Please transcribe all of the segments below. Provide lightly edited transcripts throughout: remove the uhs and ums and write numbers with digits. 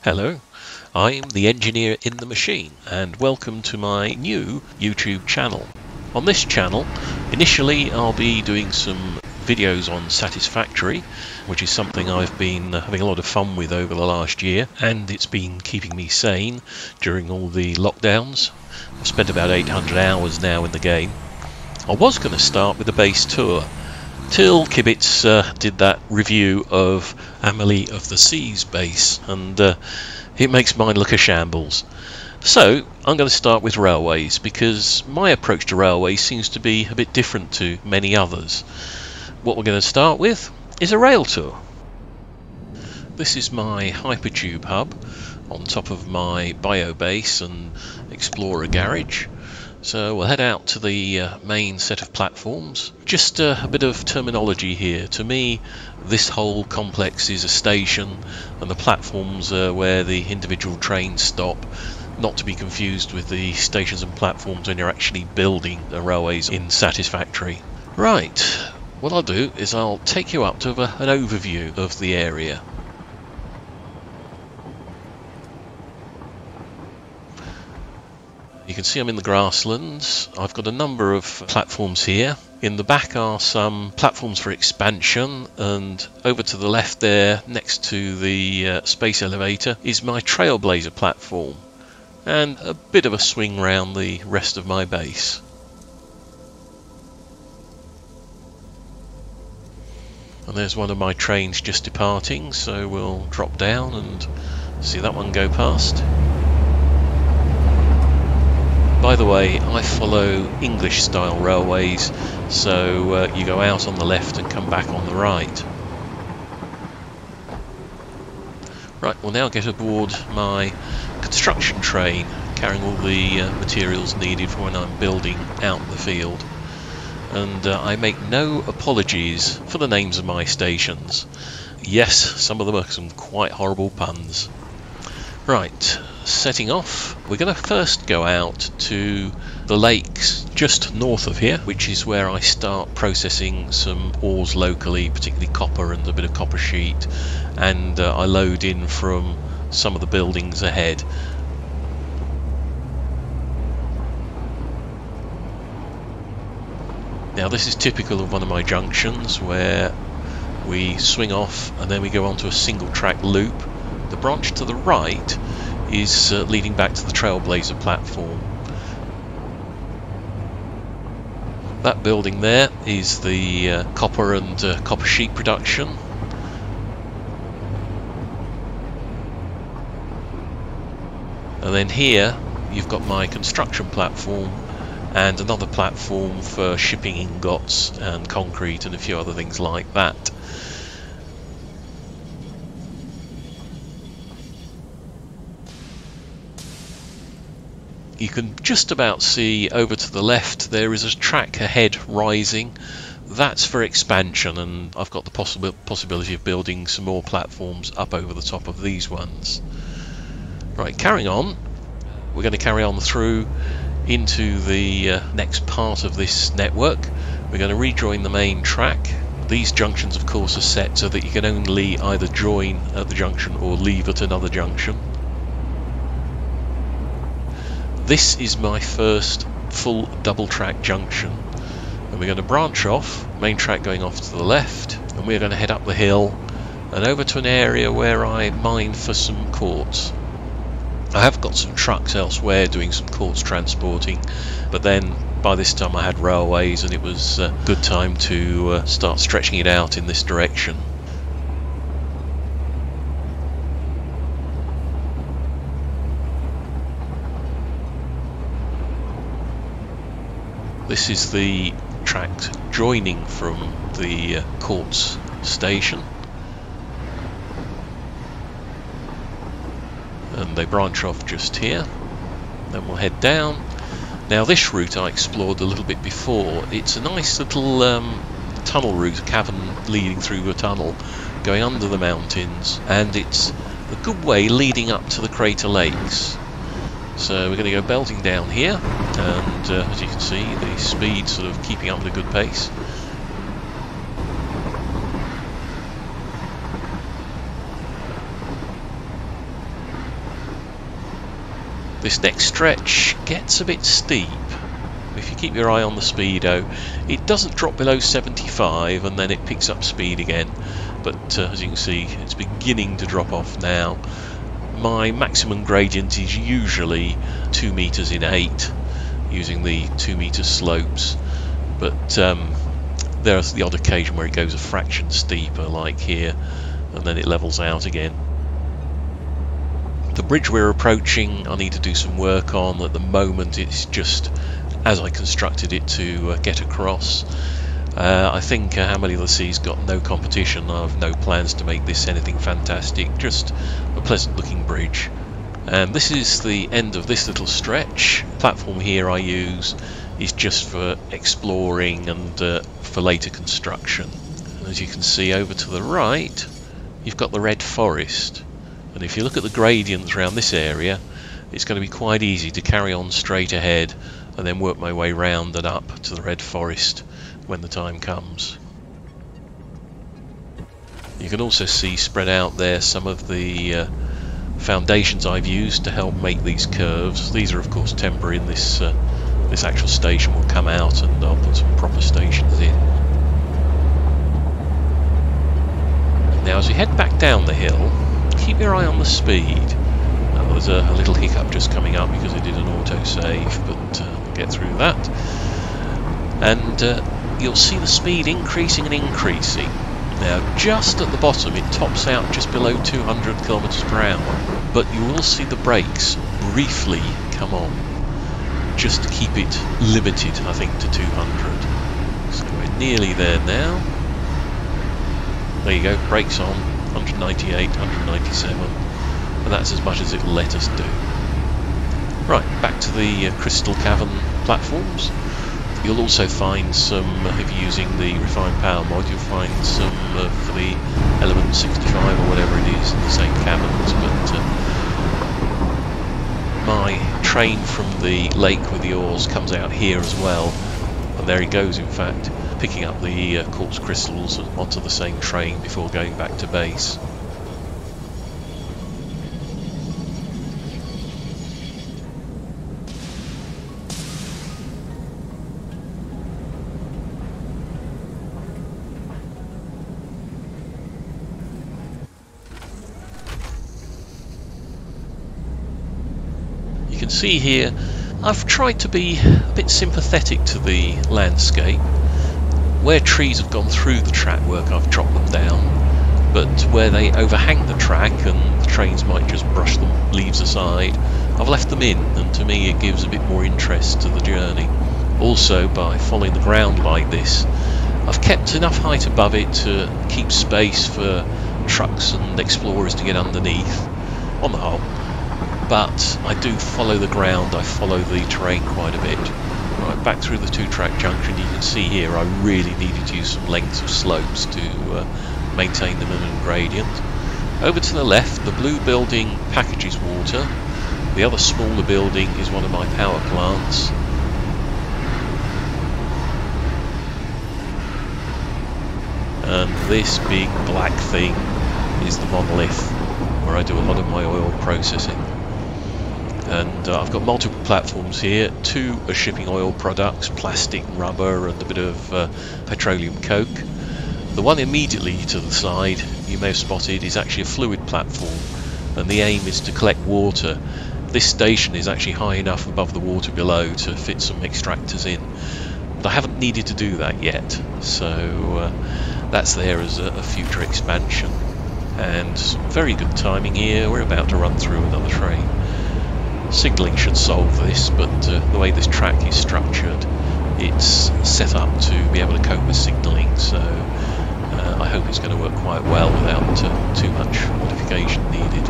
Hello, I'm the engineer in the machine and welcome to my new YouTube channel. On this channel, initially I'll be doing some videos on Satisfactory, which is something I've been having a lot of fun with over the last year, and it's been keeping me sane during all the lockdowns. I've spent about 800 hours now in the game. I was going to start with the base tour, till Kibitz did that review of Amelie of the Seas base, and it makes mine look a shambles. So I'm going to start with railways, because my approach to railways seems to be a bit different to many others. What we're going to start with is a rail tour. This is my hypertube hub on top of my bio base and explorer garage. So we'll head out to the main set of platforms. Just a bit of terminology here. To me, this whole complex is a station, and the platforms are where the individual trains stop, not to be confused with the stations and platforms when you're actually building the railways in Satisfactory. Right, what I'll do is I'll take you up to an overview of the area. You can see I'm in the grasslands. I've got a number of platforms here. In the back are some platforms for expansion, and over to the left there, next to the space elevator, is my Trailblazer platform, and a bit of a swing round the rest of my base. And there's one of my trains just departing, so we'll drop down and see that one go past. By the way, I follow English-style railways, so you go out on the left and come back on the right. Right, we'll now get aboard my construction train, carrying all the materials needed for when I'm building out in the field. And I make no apologies for the names of my stations. Yes, some of them are some quite horrible puns. Right, setting off, we're going to first go out to the lakes just north of here, which is where I start processing some ores locally, particularly copper and a bit of copper sheet, and I load in from some of the buildings ahead. Now this is typical of one of my junctions, where we swing off and then we go onto a single track loop. The branch to the right is leading back to the Trailblazer platform. That building there is the copper and copper sheet production. And then here you've got my construction platform and another platform for shipping ingots and concrete and a few other things like that. You can just about see over to the left there is a track ahead rising. That's for expansion, and I've got the possibility of building some more platforms up over the top of these ones. Right, carrying on, we're going to carry on through into the next part of this network. We're going to rejoin the main track. These junctions of course are set so that you can only either join at the junction or leave at another junction. This is my first full double track junction, and we're going to branch off, main track going off to the left, and we're going to head up the hill and over to an area where I mine for some quartz. I have got some trucks elsewhere doing some quartz transporting, but then by this time I had railways and it was a good time to start stretching it out in this direction. This is the track joining from the quartz station, and they branch off just here. Then we'll head down. Now this route I explored a little bit before. It's a nice little tunnel route, a cavern leading through a tunnel going under the mountains, and it's a good way leading up to the crater lakes. So we're going to go belting down here, and as you can see, the speed sort of keeping up with a good pace. This next stretch gets a bit steep. If you keep your eye on the speedo, it doesn't drop below 75 and then it picks up speed again, but as you can see, it's beginning to drop off now. My maximum gradient is usually 2 meters in 8 using the 2 meter slopes, but there's the odd occasion where it goes a fraction steeper like here, and then it levels out again. The bridge we're approaching I need to do some work on. At the moment it's just as I constructed it to get across. I think Hammerley the Sea's got no competition. I have no plans to make this anything fantastic, just a pleasant looking bridge. And this is the end of this little stretch. The platform here I use is just for exploring and for later construction. And as you can see over to the right, you've got the red forest. And if you look at the gradients around this area, it's going to be quite easy to carry on straight ahead and then work my way round and up to the red forest when the time comes. You can also see spread out there some of the foundations I've used to help make these curves. These are of course temporary, and this actual station will come out and I'll put some proper stations in. Now as we head back down the hill, keep your eye on the speed. There's a little hiccup just coming up because I did an autosave, but we'll get through that. And you'll see the speed increasing and increasing. Now just at the bottom it tops out just below 200 kilometers per hour, but you will see the brakes briefly come on, just to keep it limited, I think, to 200. So we're nearly there now. There you go, brakes on, 198, 197, and that's as much as it'll let us do. Right, back to the Crystal Cavern platforms. You'll also find some, if you're using the Refined Power mod, you'll find some for the Element 65 or whatever it is in the same caverns, but my train from the lake with the ores comes out here as well, and there he goes, in fact, picking up the quartz crystals onto the same train before going back to base. You can see here I've tried to be a bit sympathetic to the landscape. Where trees have gone through the track work I've chopped them down, but where they overhang the track and the trains might just brush the leaves aside, I've left them in, and to me it gives a bit more interest to the journey. Also, by following the ground like this, I've kept enough height above it to keep space for trucks and explorers to get underneath, on the whole. But I do follow the ground, I follow the terrain quite a bit. Right, back through the two-track junction, you can see here I really needed to use some lengths of slopes to maintain the minimum gradient. Over to the left, the blue building packages water. The other smaller building is one of my power plants. And this big black thing is the monolith, where I do a lot of my oil processing. And I've got multiple platforms here. Two are shipping oil products, plastic, rubber and a bit of petroleum coke. The one immediately to the side, you may have spotted, is actually a fluid platform, and the aim is to collect water. This station is actually high enough above the water below to fit some extractors in, but I haven't needed to do that yet, so that's there as a future expansion. And very good timing here, we're about to run through another train. Signalling should solve this, but the way this track is structured, it's set up to be able to cope with signalling, so I hope it's going to work quite well without too much modification needed.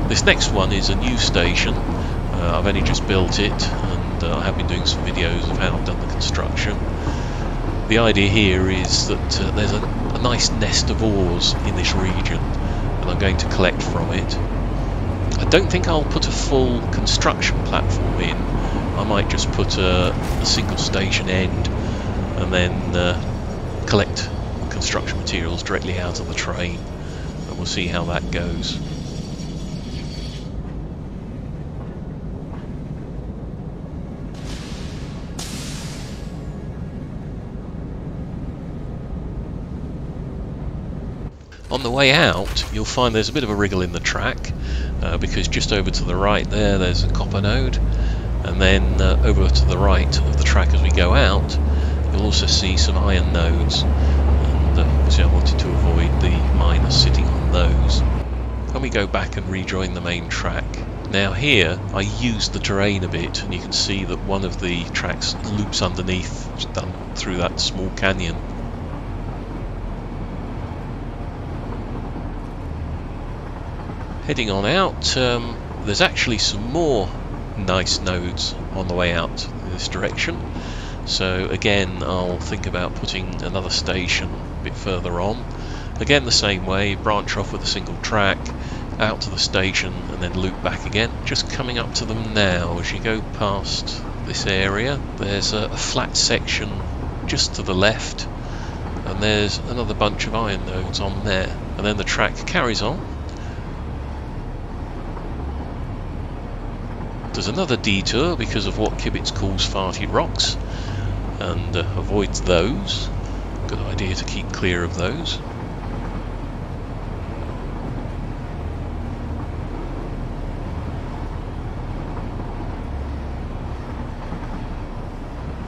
This next one is a new station. I've only just built it, and I have been doing some videos of how I've done the construction. The idea here is that there's a nice nest of ores in this region, and I'm going to collect from it. I don't think I'll put a full construction platform in. I might just put a single station end and then collect construction materials directly out of the train, and we'll see how that goes. the way out you'll find there's a bit of a wriggle in the track because just over to the right there's a copper node, and then over to the right of the track as we go out you'll also see some iron nodes, and obviously I wanted to avoid the miners sitting on those. When we go back and rejoin the main track, now here I used the terrain a bit, and you can see that one of the tracks loops underneath, done through that small canyon. Heading on out, there's actually some more nice nodes on the way out in this direction, so again I'll think about putting another station a bit further on. Again the same way, branch off with a single track out to the station and then loop back again. Just coming up to them now, as you go past this area there's a flat section just to the left, and there's another bunch of iron nodes on there, and then the track carries on. There's another detour because of what Kibitz calls farty rocks, and avoids those. Good idea to keep clear of those.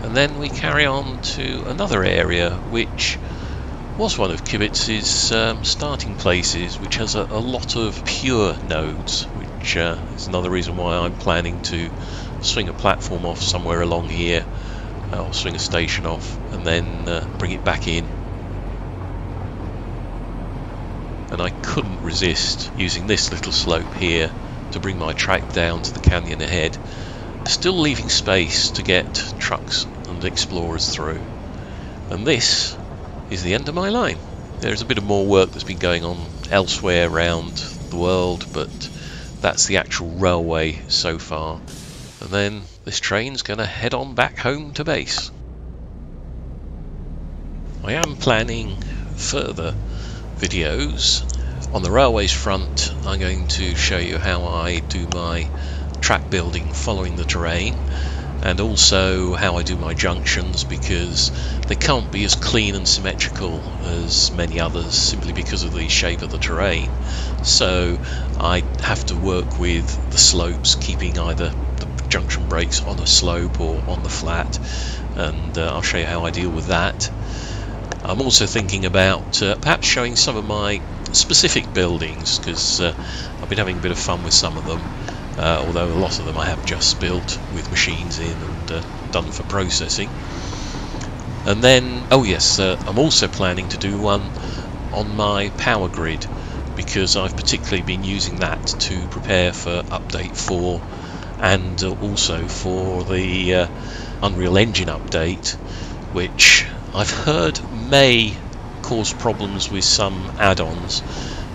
And then we carry on to another area which was one of Kibitz's starting places, which has a lot of pure nodes, which is another reason why I'm planning to swing a platform off somewhere along here, or swing a station off and then bring it back in. And I couldn't resist using this little slope here to bring my track down to the canyon ahead, still leaving space to get trucks and explorers through. And this is the end of my line. There's a bit of more work that's been going on elsewhere around the world, but that's the actual railway so far. And then this train's going to head on back home to base. I am planning further videos. On the railways front I'm going to show you how I do my track building following the terrain, and also how I do my junctions, because they can't be as clean and symmetrical as many others simply because of the shape of the terrain. So I have to work with the slopes, keeping either the junction breaks on a slope or on the flat, and I'll show you how I deal with that. I'm also thinking about perhaps showing some of my specific buildings, because I've been having a bit of fun with some of them. Although a lot of them I have just built with machines in and done for processing. And then, oh yes, I'm also planning to do one on my power grid, because I've particularly been using that to prepare for update 4 and also for the Unreal Engine update, which I've heard may cause problems with some add-ons.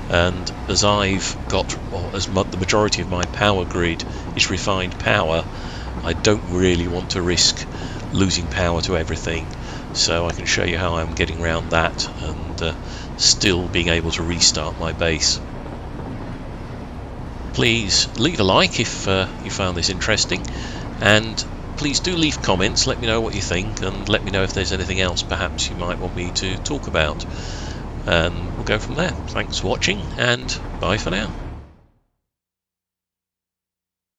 And as I've got, or as the majority of my power grid is refined power, I don't really want to risk losing power to everything, so I can show you how I'm getting around that and still being able to restart my base. Please leave a like if you found this interesting, and please do leave comments, let me know what you think, and let me know if there's anything else perhaps you might want me to talk about. And we'll go from there. Thanks for watching, and bye for now.